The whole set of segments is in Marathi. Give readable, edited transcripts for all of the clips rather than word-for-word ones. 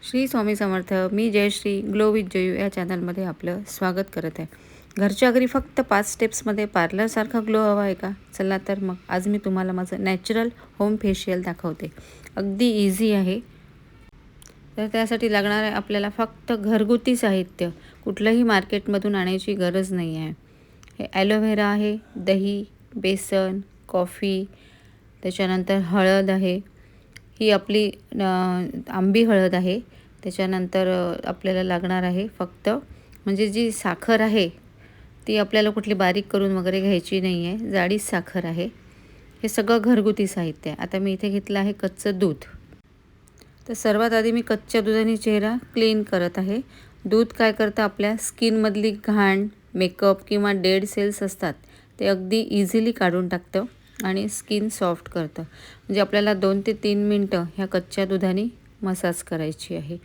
श्री स्वामी समर्थ. मी जयश्री ग्लो विथ जयू या चॅनलमध्ये आपलं स्वागत करत आहे. घरच्या घरी फक्त 5 स्टेप्समध्ये पार्लरसारखा ग्लो हवा आहे का? चला तर मग आज मी तुम्हाला माझं नॅचरल होम फेशियल दाखवते. अगदी इझी आहे. तर त्यासाठी लागणार आहे आपल्याला फक्त घरगुती साहित्य. कुठलंही मार्केटमधून आणायची गरज नाही आहे. हे ॲलोव्हेरा आहे, दही, बेसन, कॉफी, त्याच्यानंतर हळद आहे. ही आपली आंबी हळद आहे. त्याच्यानंतर आपल्याला लागणार आहे फक्त म्हणजे जी साखर आहे ती आपल्याला कुठली बारीक करून वगैरे घ्यायची नाही आहे, जाडीच साखर आहे. हे सगळं घरगुती साहित्य आहे. आता मी इथे घेतलं आहे कच्चं दूध. तर सर्वात आधी मी कच्च्या दुधाने चेहरा क्लीन करत आहे. दूध काय करतं, आपल्या स्किनमधली घाण, मेकअप किंवा डेड सेल्स असतात ते अगदी इझिली काढून टाकतं आणि स्किन सॉफ्ट करतं. म्हणजे आपल्याला 2 ते 3 मिनटं ह्या कच्च्या दुधाने मसाज करायची आहे.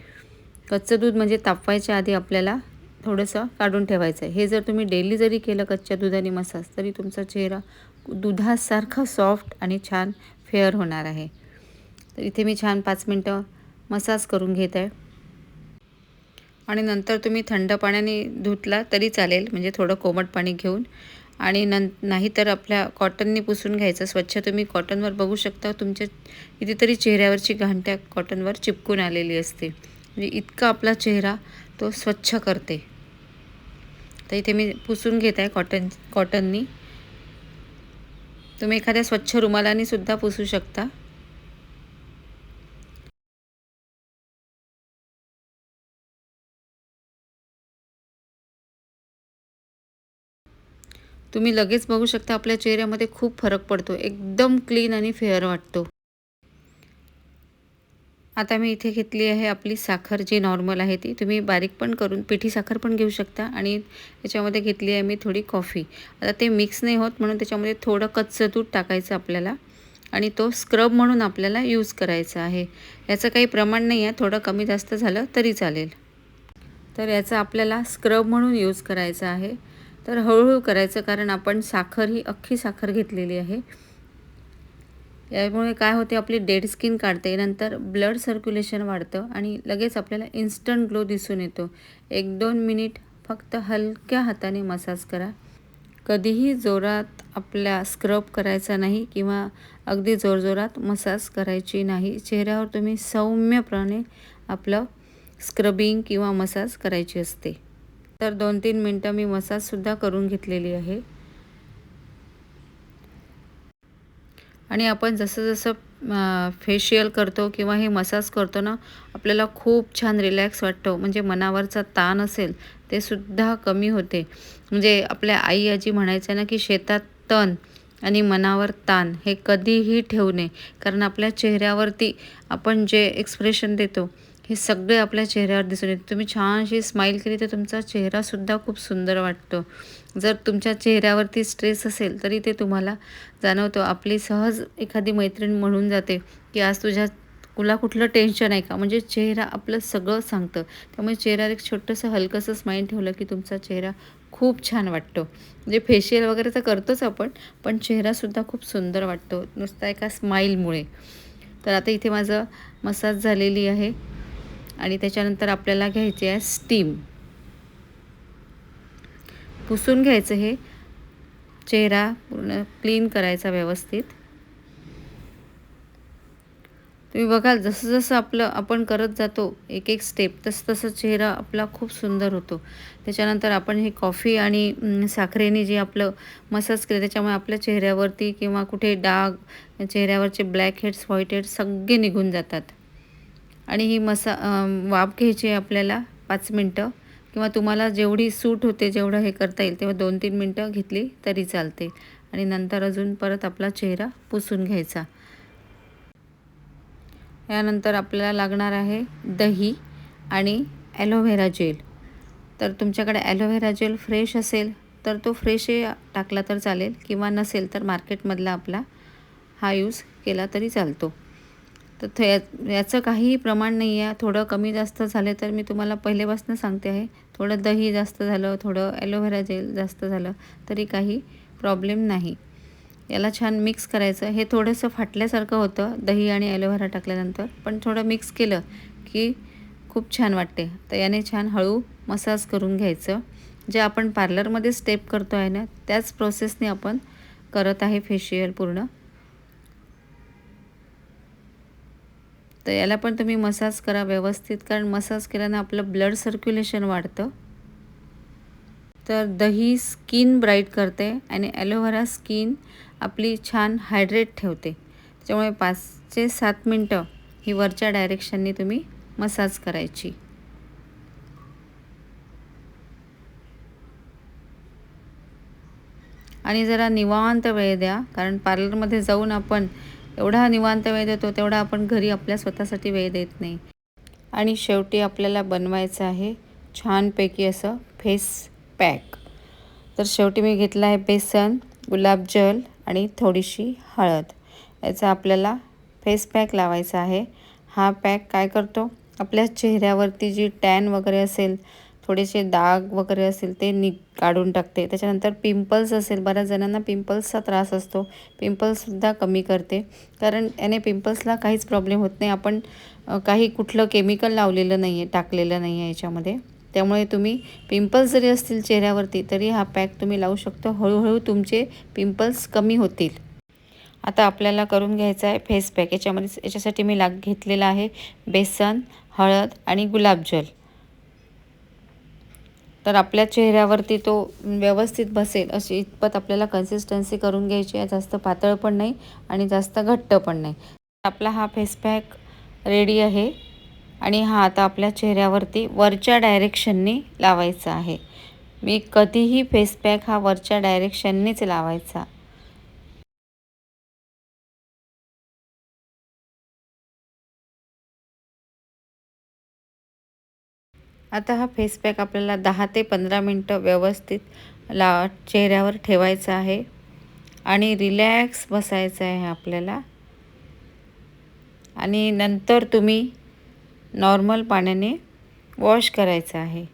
कच्चं दूध म्हणजे तापवायच्या आधी आपल्याला थोडंसं काढून ठेवायचं आहे. हे जर तुम्ही डेली जरी केलं कच्च्या दुधाने मसाज तरी तुमचा चेहरा दुधासारखा सॉफ्ट आणि छान फेअर होणार आहे. तर इथे मी छान 5 मिनटं मसाज करून घेत आहे. आणि नंतर तुम्ही थंड पाण्याने धुतला तरी चालेल, म्हणजे थोडं कोमट पाणी घेऊन. आणि नाहीतर आपल्या कॉटननी पुसून घ्यायचं स्वच्छ. तुम्ही कॉटनवर बघू शकता तुमच्या कितीतरी चेहऱ्यावरची घाण त्या कॉटनवर चिपकून आलेली असते. म्हणजे इतका आपला चेहरा तो स्वच्छ करते. तर इथे मी पुसून घेत आहे कॉटननी. तुम्ही एखाद्या स्वच्छ रुमालाने सुद्धा पुसू शकता. तुम्ही लगेच बघू शकता आपल्या चेहऱ्यामध्ये खूप फरक पडतो. एकदम क्लीन आणि फेअर वाटतो. आता मी इथे घेतली आहे आपली साखर, जी नॉर्मल आहे ती. तुम्ही बारीक पण करून पिठी साखर पण घेऊ शकता. आणि त्याच्यामध्ये घेतली आहे मी थोडी कॉफी. आता ते मिक्स नाही होत म्हणून त्याच्यामध्ये थोडं कच्चं दूध टाकायचं आपल्याला आणि तो स्क्रब म्हणून आपल्याला यूज करायचा आहे. याचं काही प्रमाण नाही आहे, थोडं कमी जास्त झालं तरी चालेल. तर याचा आपल्याला स्क्रब म्हणून यूज करायचा आहे. तर हळूहळू करायचं, कारण आपण साखर ही अख्खी साखर घेतलेली आहे. यामुळे काय होते, आपली डेड स्किन काढते, नंतर ब्लड सर्क्युलेशन वाढतं आणि लगेच आपल्याला इन्स्टंट ग्लो दिसून येतो. 1-2 मिनिट फक्त हलक्या हाताने मसाज करा. कधीही जोरात आपल्या स्क्रब करायचा नाही किंवा अगदी जोरजोरात मसाज करायची नाही. चेहऱ्यावर तुम्ही सौम्यपणे आपलं स्क्रबिंग किंवा मसाज करायची असते. तर 2-3 मिनटं मी मसाजसुद्धा करून घेतलेली आहे. आणि आपण जसं फेशियल करतो किंवा हे मसाज करतो ना, आपल्याला खूप छान रिलॅक्स वाटतो. म्हणजे मनावरचा ताण असेल ते सुद्धा कमी होते. म्हणजे आपल्या आई आजी म्हणायच्या ना, की शेतात तण आणि मनावर ताण हे कधीही ठेवू नये. कारण आपल्या चेहऱ्यावरती आपण जे एक्सप्रेशन देतो हे सगळे आपल्या चेहऱ्यावर दिसून येते. तुम्ही छानशी स्माईल केली तर तुमचा चेहरासुद्धा खूप सुंदर वाटतो. जर तुमच्या चेहऱ्यावरती स्ट्रेस असेल तरी ते तुम्हाला जाणवतो. आपली सहज एखादी मैत्रीण म्हणून जाते की आज तुला कुठलं टेन्शन आहे का? म्हणजे चेहरा आपलं सगळं सांगतं. त्यामुळे चेहऱ्यावर एक छोटंसं हलकंसं स्माईल ठेवलं की तुमचा चेहरा खूप छान वाटतो. म्हणजे फेशियल वगैरे तर करतोच आपण, पण चेहरासुद्धा खूप सुंदर वाटतो नुसता एका स्माईलमुळे. तर आता इथे माझं मसाज झालेली आहे आणि त्याच्यानंतर आपल्याला घ्यायची आहे स्टीम. पुसून घ्यायचं हे चेहरा पूर्ण क्लीन करायचा व्यवस्थित. तुम्ही बघाल जसं आपलं आपण करत जातो एक एक स्टेप, तसं चेहरा आपला खूप सुंदर होतो. त्याच्यानंतर आपण ही कॉफी आणि साखरेने जे आपलं मसाज केलं त्याच्यामुळे आपल्या चेहऱ्यावरती किंवा कुठे डाग, चेहऱ्यावरचे ब्लॅक हेड्स, व्हाईट हेड्स सगळे निघून जातात. आणि ही वाफ घ्यायची आहे आपल्याला 5 मिनटं, किंवा तुम्हाला जेवढी सूट होते जेवढं हे करता येईल तेव्हा 2-3 मिनटं घेतली तरी चालते. आणि नंतर अजून परत आपला चेहरा पुसून घ्यायचा. यानंतर आपल्याला लागणार आहे दही आणि ॲलोव्हेरा जेल. तर तुमच्याकडे ॲलोव्हेरा जेल फ्रेश असेल तर तो फ्रेशही टाकला तर चालेल, किंवा नसेल तर मार्केटमधला आपला हा यूज केला तरी चालतो. तर याचं काहीही प्रमाण नाही आहे. थोडं कमी जास्त झाले तर मी तुम्हाला पहिलेपासून सांगते आहे, थोडं दही जास्त झालं, थोडं ॲलोव्हेरा जेल जास्त झालं तरी काही प्रॉब्लेम नाही. याला छान मिक्स करायचं. हे थोडंसं फाटल्यासारखं होतं दही आणि ॲलोव्हेरा टाकल्यानंतर, पण थोडं मिक्स केलं की खूप छान वाटते. तर याने छान हळू मसाज करून घ्यायचं. जे आपण पार्लरमध्ये स्टेप करतो आहे ना, त्याच प्रोसेसने आपण करत आहे फेशियल पूर्ण. तर याला पण तुम्ही मसाज करा व्यवस्थित, कारण मसाज केल्यानं आपलं ब्लड सर्क्युलेशन वाढतं. तर दही स्किन ब्राईट करते आणि ॲलोव्हेरा स्किन आपली छान हायड्रेट ठेवते. त्याच्यामुळे 5 ते 7 मिनटं ही वरच्या डायरेक्शनने तुम्ही मसाज करायची. आणि जरा निवांत वेळ द्या, कारण पार्लरमध्ये जाऊन आपण एवढा निवांत वेळ देतो तेवढा आपण घरी आपल्या स्वतःसाठी वेळ देत नाही. आणि शेवटी आपल्याला बनवायचं आहे छानपैकी असं फेस पॅक. तर शेवटी मी घेतला आहे बेसन, गुलाबजल आणि थोडीशी हळद. याचा आपल्याला फेस पॅक लावायचा आहे. हा पॅक काय करतो, आपल्या चेहऱ्यावरती जी टॅन वगैरे असेल, थोडेसे डाग वगैरे असेल ते काढून टाकते. त्याच्यानंतर पिंपल्स असेल, बऱ्याच जणांना पिंपल्सचा त्रास असतो, पिंपल्ससुद्धा कमी करते. कारण याने पिंपल्सला काहीच प्रॉब्लेम होत नाही. आपण काही कुठलं केमिकल लावलेलं नाही आहे, टाकलेलं नाही आहे याच्यामध्ये. त्यामुळे तुम्ही पिंपल्स जरी असतील चेहऱ्यावरती तरी हा पॅक तुम्ही लावू शकतो. हळूहळू तुमचे पिंपल्स कमी होतील. आता आपल्याला करून घ्यायचा आहे फेस पॅक. याच्यासाठी मी घेतलेला आहे बेसन, हळद आणि गुलाबजल. तर आपल्या चेहऱ्यावरती तो व्यवस्थित बसेल अशी इतपत आपल्याला कन्सिस्टन्सी करून घ्यायची आहे. जास्त पातळ पण नाही आणि जास्त घट्ट पण नाही. आपला हा फेस पॅक रेडी आहे आणि हा आता आपल्या चेहऱ्यावरती वरच्या डायरेक्शनने लावायचा आहे. मी कधीही फेस पॅक हा वरच्या डायरेक्शननेच लावायचा. आता हा फेस पॅक आपल्याला 10 ते 15 मिनटं व्यवस्थित चेहऱ्यावर ठेवायचा आहे आणि रिलॅक्स बसायचं आहे आपल्याला. आणि नंतर तुम्ही नॉर्मल पाण्याने वॉश करायचा आहे.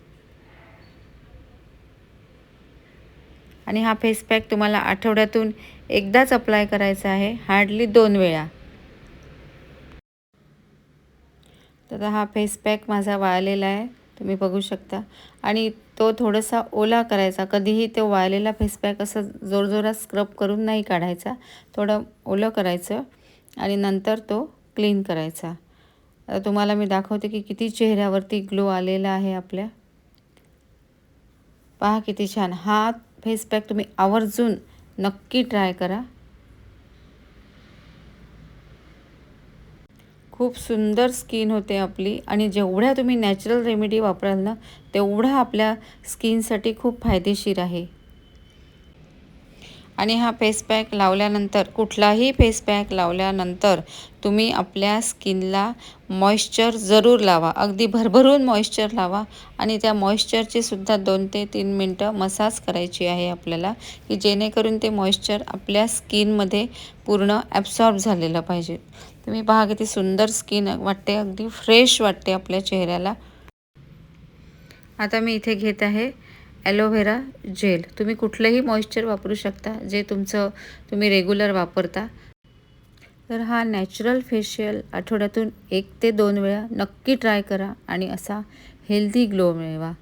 आणि हा फेस पॅक तुम्हाला आठवड्यातून एकदाच अप्लाय करायचा आहे, हार्डली 2 वेळा. तर हा फेस पॅक माझा वाळलेला आहे, तुम्ही बघू शकता. आणि तो थोडासा ओला करायचा. कधीही तो वाळलेला फेस पॅक असं जोरजोरात स्क्रब करून नाही काढायचा. थोडं ओलं करायचं आणि नंतर तो क्लीन करायचा. तुम्हाला मी दाखवते की किती चेहऱ्यावरती ग्लो आलेला आहे आपल्या. पहा किती छान. हा फेस पॅक तुम्ही आवर्जून नक्की ट्राय करा. खूप सुंदर स्किन होते आपली आणि जेवढ्या तुम्ही नॅचरल रेमेडी वापराल ना, तेवढा आपल्या स्किनसाठी खूप फायदेशीर आहे. आणि हा फेस पॅक लावल्यानंतर, कुठलाही फेस पॅक लावल्यानंतर तुम्ही आपल्या स्किनला मॉइश्चर जरूर लावा. अगदी भरभरून मॉइश्चर लावा आणि त्या मॉइश्चरची सुद्धा 2 ते 3 मिनटं मसाज करायची आहे आपल्याला, की जेणेकरून ते मॉइश्चर आपल्या स्किनमध्ये पूर्ण ॲब्सॉर्ब झालेलं पाहिजे. तुम्ही पहा किती सुंदर स्किन वाटते, अगदी फ्रेश वाटते आपल्या चेहऱ्याला. आता मी इथे घेत आहे ॲलोव्हेरा जेल. तुम्ही कुठलंही मॉइश्चर वापरू शकता जे तुम्ही रेग्युलर वापरता. तर हा नॅचरल फेशियल आठवड्यातून 1 ते 2 वेळा नक्की ट्राय करा आणि असा हेल्दी ग्लो मिळवा.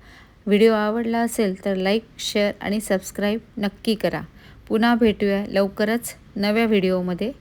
व्हिडिओ आवडला असेल तर लाईक, शेअर आणि सबस्क्राईब नक्की करा. पुन्हा भेटूया लवकरच नव्या व्हिडिओमध्ये.